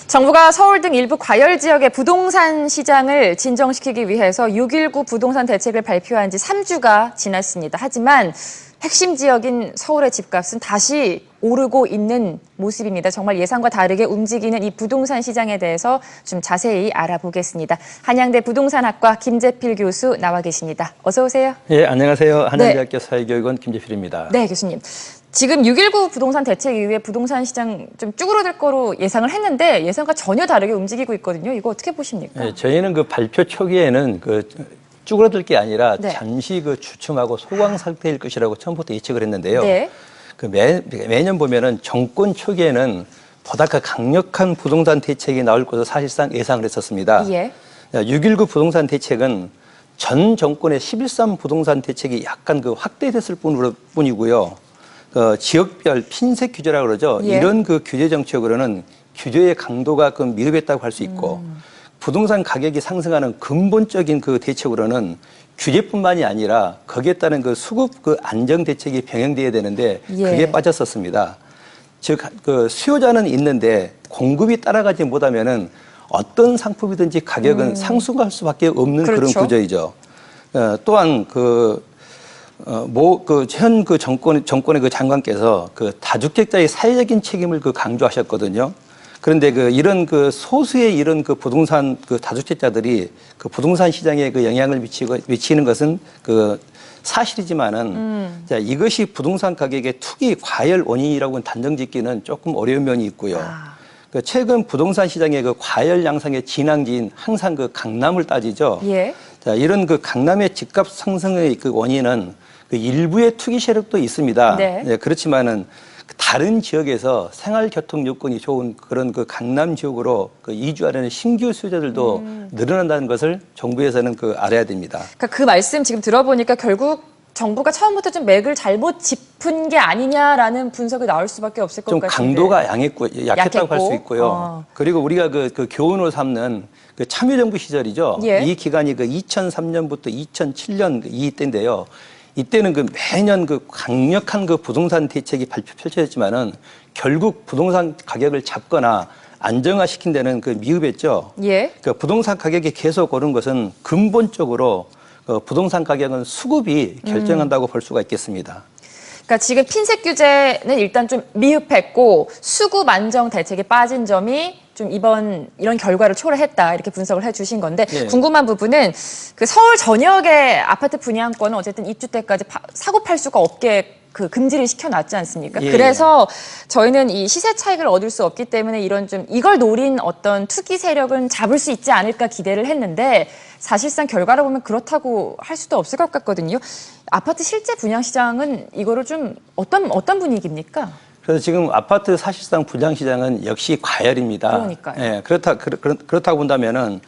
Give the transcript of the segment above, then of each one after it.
정부가 서울 등 일부 과열 지역의 부동산 시장을 진정시키기 위해서 6.19 부동산 대책을 발표한 지 3주가 지났습니다. 하지만 핵심 지역인 서울의 집값은 다시 오르고 있는 모습입니다. 정말 예상과 다르게 움직이는 이 부동산 시장에 대해서 좀 자세히 알아보겠습니다. 한양대 부동산학과 김재필 교수 나와 계십니다. 어서 오세요. 예, 안녕하세요. 한양대학교 사회교육원 김재필입니다. 네, 교수님. 지금 6.19 부동산 대책 이후에 부동산 시장 좀 쭈그러들 거로 예상을 했는데 예상과 전혀 다르게 움직이고 있거든요. 이거 어떻게 보십니까? 예, 저희는 그 발표 초기에는 쭈그러들 게 아니라 네. 잠시 주춤하고 소강 상태일 것이라고 처음부터 예측을 했는데요. 네. 매년 보면은 정권 초기에는 보다 강력한 부동산 대책이 나올 것으로 사실상 예상을 했었습니다. 예. 6.19 부동산 대책은 전 정권의 11.3 부동산 대책이 약간 확대됐을 뿐이고요. 지역별 핀셋 규제라고 그러죠. 예. 이런 규제 정책으로는 규제의 강도가 미흡했다고 할 수 있고 부동산 가격이 상승하는 근본적인 대책으로는 규제뿐만이 아니라 거기에 따른 수급 안정 대책이 병행돼야 되는데 예. 그게 빠졌었습니다. 즉 수요자는 있는데 공급이 따라가지 못하면은 어떤 상품이든지 가격은 상승할 수밖에 없는 그렇죠. 그런 구조이죠. 또한 현 정권의 장관께서 다주택자의 사회적인 책임을 강조하셨거든요. 그런데 이런 소수의 이런 부동산 다주택자들이 부동산 시장에 영향을 미치는 것은 사실이지만은 자, 이것이 부동산 가격의 투기 과열 원인이라고는 단정짓기는 조금 어려운 면이 있고요. 최근 부동산 시장의 과열 양상의 진앙지인 항상 강남을 따지죠. 예. 자, 이런 강남의 집값 상승의 원인은 일부의 투기 세력도 있습니다. 네. 네, 그렇지만은 다른 지역에서 생활교통 요건이 좋은 그런 강남 지역으로 이주하려는 신규 수요자들도 늘어난다는 것을 정부에서는 알아야 됩니다. 그러니까 그 말씀 지금 들어보니까 결국 정부가 처음부터 좀 맥을 잘못 짚은 게 아니냐라는 분석이 나올 수밖에 없을 것 좀 같은데. 강도가 약했다고 할 수 있고요. 그리고 우리가 교훈을 삼는 참여정부 시절이죠. 예. 이 기간이 2003년부터 2007년 이때인데요. 이때는 매년 강력한 부동산 대책이 펼쳐졌지만은 결국 부동산 가격을 잡거나 안정화시킨 데는 미흡했죠. 예. 부동산 가격이 계속 오른 것은 근본적으로 부동산 가격은 수급이 결정한다고 볼 수가 있겠습니다. 그러니까 지금 핀셋 규제는 일단 좀 미흡했고 수급 안정 대책에 빠진 점이 좀 이런 결과를 초래했다 이렇게 분석을 해주신 건데 예. 궁금한 부분은 서울 전역의 아파트 분양권은 어쨌든 입주 때까지 사고 팔 수가 없게 금지를 시켜놨지 않습니까? 예. 그래서 저희는 이 시세 차익을 얻을 수 없기 때문에 이걸 노린 어떤 투기 세력은 잡을 수 있지 않을까 기대를 했는데 사실상 결과를 보면 그렇다고 할 수도 없을 것 같거든요. 아파트 실제 분양 시장은 이거를 좀 어떤 분위기입니까? 그래서 지금 아파트 사실상 분양 시장은 역시 과열입니다. 그러니까요. 예, 그렇다고 본다면은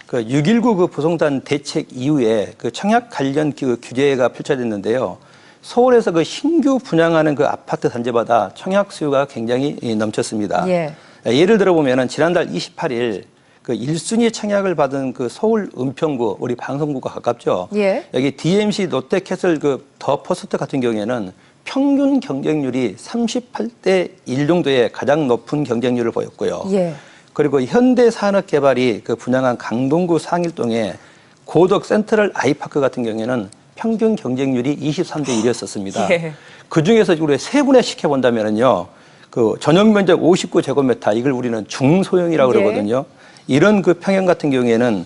6.19 부동산 대책 이후에 청약 관련 규제가 펼쳐졌는데요. 서울에서 신규 분양하는 아파트 단지마다 청약 수요가 굉장히 넘쳤습니다. 예. 예를 들어 보면은 지난달 28일 1순위 청약을 받은 서울 은평구, 우리 방송국과 가깝죠. 예. 여기 DMC 롯데캐슬 더 퍼스트 같은 경우에는 평균 경쟁률이 38대 1 정도의 가장 높은 경쟁률을 보였고요. 예. 그리고 현대산업개발이 분양한 강동구 상일동의 고덕 센트럴 아이파크 같은 경우에는 평균 경쟁률이 23대 1이었었습니다. 예. 그 중에서 우리 세분화 시켜본다면요. 전용 면적 59제곱미터, 이걸 우리는 중소형이라고 예. 그러거든요. 이런 평형 같은 경우에는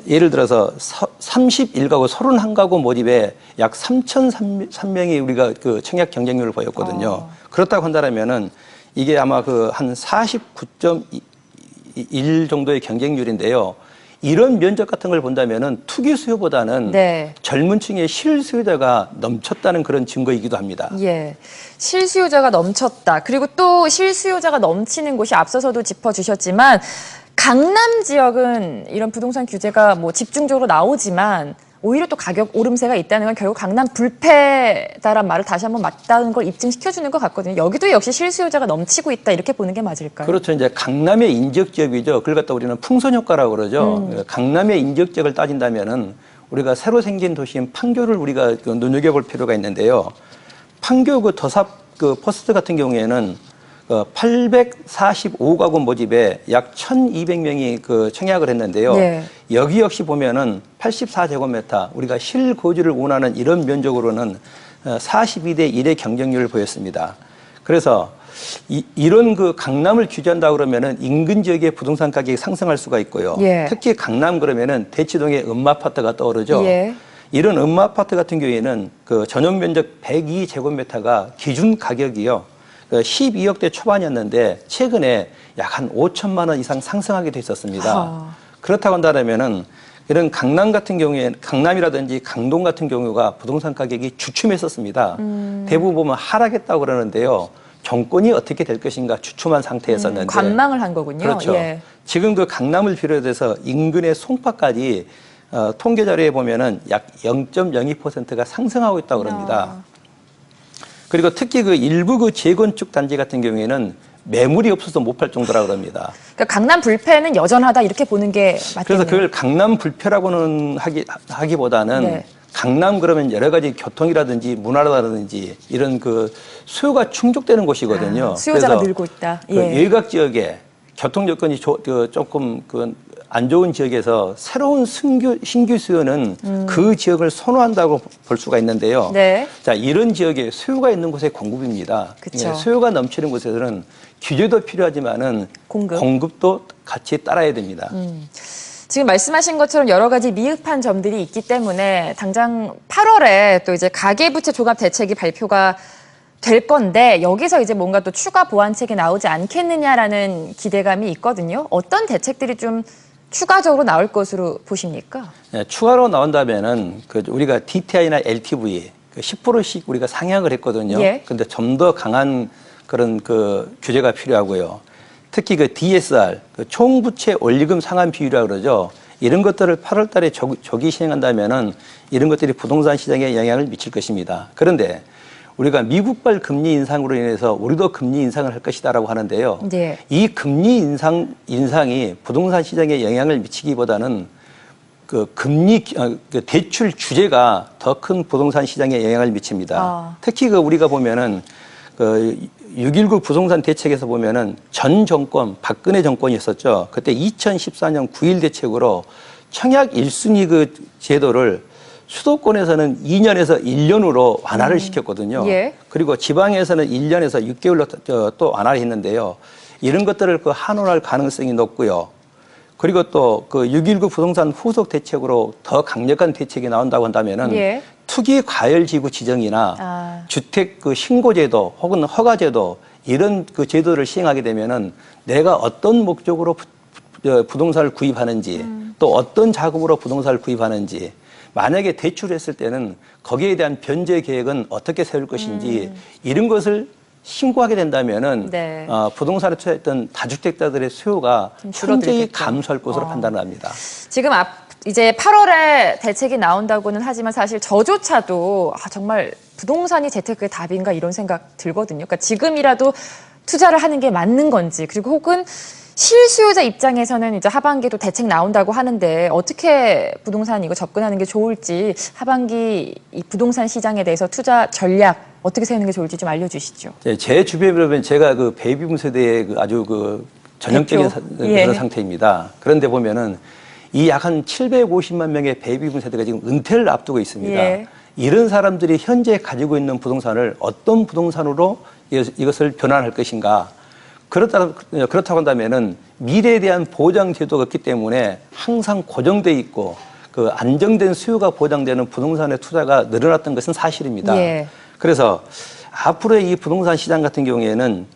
예를 들어서 31가구, 31가구 모집에 약 3,003명이 우리가 청약 경쟁률을 보였거든요. 그렇다고 한다면은 이게 아마 한 49.1 정도의 경쟁률인데요. 이런 면적 같은 걸 본다면은 투기 수요보다는 네. 젊은 층의 실수요자가 넘쳤다는 그런 증거이기도 합니다. 예. 실수요자가 넘쳤다. 그리고 또 실수요자가 넘치는 곳이 앞서서도 짚어주셨지만 강남 지역은 이런 부동산 규제가 집중적으로 나오지만 오히려 또 가격 오름세가 있다는 건 결국 강남 불패다란 말을 다시 한번 맞다는 걸 입증시켜주는 것 같거든요. 여기도 역시 실수요자가 넘치고 있다 이렇게 보는 게 맞을까요? 그렇죠. 이제 강남의 인적지역이죠. 그걸 갖다 우리는 풍선효과라고 그러죠. 강남의 인적지역을 따진다면은 우리가 새로 생긴 도시인 판교를 우리가 눈여겨볼 필요가 있는데요. 판교 더삽 퍼스트 같은 경우에는 845가구 모집에 약 1,200명이 그 청약을 했는데요. 네. 여기 역시 보면은 84제곱미터 우리가 실거주를 원하는 이런 면적으로는 42대 1의 경쟁률을 보였습니다. 그래서 이런 그 강남을 규제한다 그러면은 인근 지역의 부동산 가격이 상승할 수가 있고요. 예. 특히 강남 그러면은 대치동의 음마아파트가 떠오르죠. 예. 이런 음마아파트 같은 경우에는 그 전용 면적 102제곱미터가 기준 가격이요. 12억대 초반이었는데 최근에 약 한 5천만 원 이상 상승하게 돼 있었습니다. 그렇다고 한다면은 이런 강남 같은 경우에 강남이라든지 강동 같은 경우가 부동산 가격이 주춤했었습니다. 대부분 보면 하락했다고 그러는데요. 정권이 어떻게 될 것인가 주춤한 상태였었는데 관망을 한 거군요. 그렇죠. 예. 지금 그 강남을 비롯해서 인근의 송파까지 통계 자료에 보면은 약 0.02%가 상승하고 있다고 그럽니다. 그리고 특히 그 일부 그 재건축 단지 같은 경우에는 매물이 없어서 못 팔 정도라 그럽니다. 그러니까 강남 불패는 여전하다 이렇게 보는 게 맞겠네요. 그래서 그걸 강남 불패라고는 하기보다는 네. 강남 그러면 여러 가지 교통이라든지 문화라든지 이런 그 수요가 충족되는 곳이거든요. 수요자가 그래서 늘고 있다. 그 예. 외곽 지역에 교통 여건이 조금 안 좋은 지역에서 새로운 신규 수요는 그 지역을 선호한다고 볼 수가 있는데요. 네. 자, 이런 지역에 수요가 있는 곳에 공급입니다. 그쵸. 예, 수요가 넘치는 곳에서는 규제도 필요하지만은 공급도 같이 따라야 됩니다. 지금 말씀하신 것처럼 여러 가지 미흡한 점들이 있기 때문에 당장 8월에 또 이제 가계부채 종합 대책이 발표가 될 건데 여기서 이제 뭔가 또 추가 보완책이 나오지 않겠느냐라는 기대감이 있거든요. 어떤 대책들이 좀 추가적으로 나올 것으로 보십니까? 네, 추가로 나온다면은 우리가 DTI나 LTV 10%씩 우리가 상향을 했거든요. 예. 근데 좀 더 강한 그런 그 규제가 필요하고요. 특히 그 DSR, 총부채 원리금 상환 비율이라고 그러죠. 이런 것들을 8월 달에 조기 시행한다면은 이런 것들이 부동산 시장에 영향을 미칠 것입니다. 그런데 우리가 미국발 금리 인상으로 인해서 우리도 금리 인상을 할 것이다라고 하는데요. 네. 이 금리 인상이 부동산 시장에 영향을 미치기보다는 그 대출 규제가 더 큰 부동산 시장에 영향을 미칩니다. 특히 우리가 보면은 6.19 부동산 대책에서 보면은 전 정권, 박근혜 정권이 있었죠. 그때 2014년 9.1 대책으로 청약 1순위 그 제도를 수도권에서는 2년에서 1년으로 완화를 시켰거든요. 예. 그리고 지방에서는 1년에서 6개월로 또 완화를 했는데요. 이런 것들을 한원할 가능성이 높고요. 그리고 또 6.19 부동산 후속 대책으로 더 강력한 대책이 나온다고 한다면은 예. 투기 과열 지구 지정이나 주택 신고제도 혹은 허가제도 이런 그 제도를 시행하게 되면은 내가 어떤 목적으로 부동산을 구입하는지 또 어떤 자금으로 부동산을 구입하는지 만약에 대출했을 때는 거기에 대한 변제 계획은 어떻게 세울 것인지 이런 것을 신고하게 된다면은 네. 부동산에 투자했던 다주택자들의 수요가 현저히 감소할 것으로 판단을 합니다. 지금 이제 8월에 대책이 나온다고는 하지만 사실 저조차도 정말 부동산이 재테크의 답인가 이런 생각 들거든요. 그러니까 지금이라도 투자를 하는 게 맞는 건지 그리고 혹은 실수요자 입장에서는 이제 하반기에도 대책 나온다고 하는데 어떻게 부동산 이거 접근하는 게 좋을지 하반기 이 부동산 시장에 대해서 투자 전략 어떻게 세우는 게 좋을지 좀 알려주시죠. 제 주변에 보면 제가 베이비붐 세대의 아주 전형적인 그런 상태입니다. 그런데 보면은 이 약 한 750만 명의 베이비붐 세대가 지금 은퇴를 앞두고 있습니다. 예. 이런 사람들이 현재 가지고 있는 부동산을 어떤 부동산으로 이것을 변환할 것인가. 그렇다고 한다면은 미래에 대한 보장 제도가 없기 때문에 항상 고정돼 있고 안정된 수요가 보장되는 부동산의 투자가 늘어났던 것은 사실입니다. 예. 그래서 앞으로의 이 부동산 시장 같은 경우에는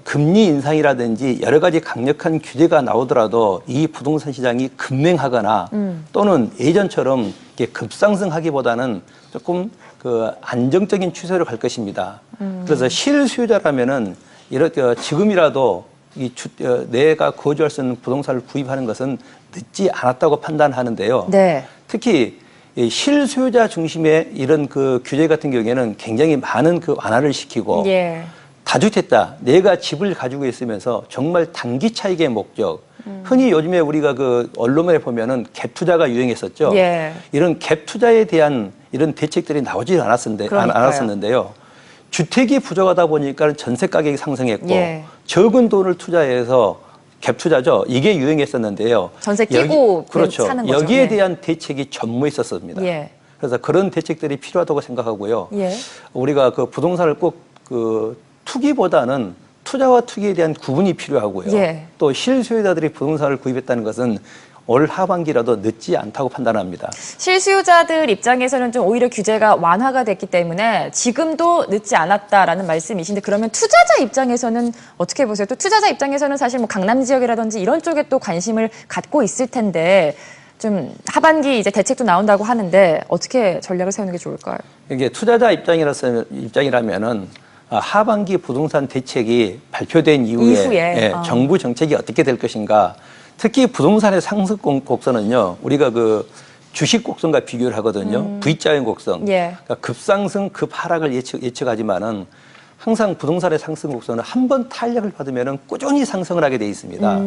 금리 인상이라든지 여러 가지 강력한 규제가 나오더라도 이 부동산 시장이 급맹하거나 또는 예전처럼 급상승하기보다는 조금 안정적인 추세로 갈 것입니다. 그래서 실수요자라면은 이렇게 지금이라도 내가 거주할 수 있는 부동산을 구입하는 것은 늦지 않았다고 판단하는데요. 네. 특히 실수요자 중심의 이런 규제 같은 경우에는 굉장히 많은 완화를 시키고 예. 다주택자, 내가 집을 가지고 있으면서 정말 단기 차익의 목적. 흔히 요즘에 우리가 언론에 보면은 갭 투자가 유행했었죠. 예. 이런 갭 투자에 대한 이런 대책들이 나오지 않았었는데요. 주택이 부족하다 보니까 전세 가격이 상승했고 예. 적은 돈을 투자해서 갭 투자죠. 이게 유행했었는데요. 전세 끼고 그렇죠. 사는 거죠. 여기에 예. 대한 대책이 전무했었습니다. 예. 그래서 그런 대책들이 필요하다고 생각하고요. 예. 우리가 그 부동산을 꼭 그 투기보다는 투자와 투기에 대한 구분이 필요하고요. 예. 또 실수요자들이 부동산을 구입했다는 것은 올 하반기라도 늦지 않다고 판단합니다. 실수요자들 입장에서는 좀 오히려 규제가 완화가 됐기 때문에 지금도 늦지 않았다라는 말씀이신데 그러면 투자자 입장에서는 어떻게 보세요? 또 투자자 입장에서는 사실 뭐 강남 지역이라든지 이런 쪽에 또 관심을 갖고 있을 텐데 좀 하반기 이제 대책도 나온다고 하는데 어떻게 전략을 세우는 게 좋을까요? 이게 투자자 입장이라면은 하반기 부동산 대책이 발표된 이후에 예, 정부 정책이 어떻게 될 것인가. 특히 부동산의 상승 곡선은요. 우리가 그 주식 곡선과 비교를 하거든요. V자형 곡선. 예. 그러니까 급상승, 급하락을 예측하지만은 항상 부동산의 상승 곡선은 한 번 탄력을 받으면은 꾸준히 상승을 하게 돼 있습니다.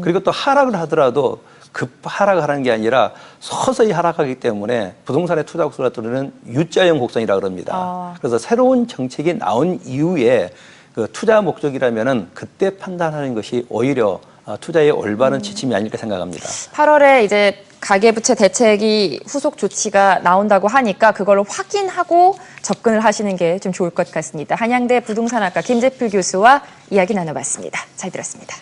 그리고 또 하락을 하더라도 급 하락을 하는 게 아니라 서서히 하락하기 때문에 부동산의 투자 곡선을 또는 U자형 곡선이라고 그럽니다. 그래서 새로운 정책이 나온 이후에 그 투자 목적이라면은 그때 판단하는 것이 오히려 투자의 올바른 지침이 아닐까 생각합니다. 8월에 이제 가계부채 대책이 후속 조치가 나온다고 하니까 그걸 확인하고 접근을 하시는 게 좀 좋을 것 같습니다. 한양대 부동산학과 김재필 교수와 이야기 나눠봤습니다. 잘 들었습니다.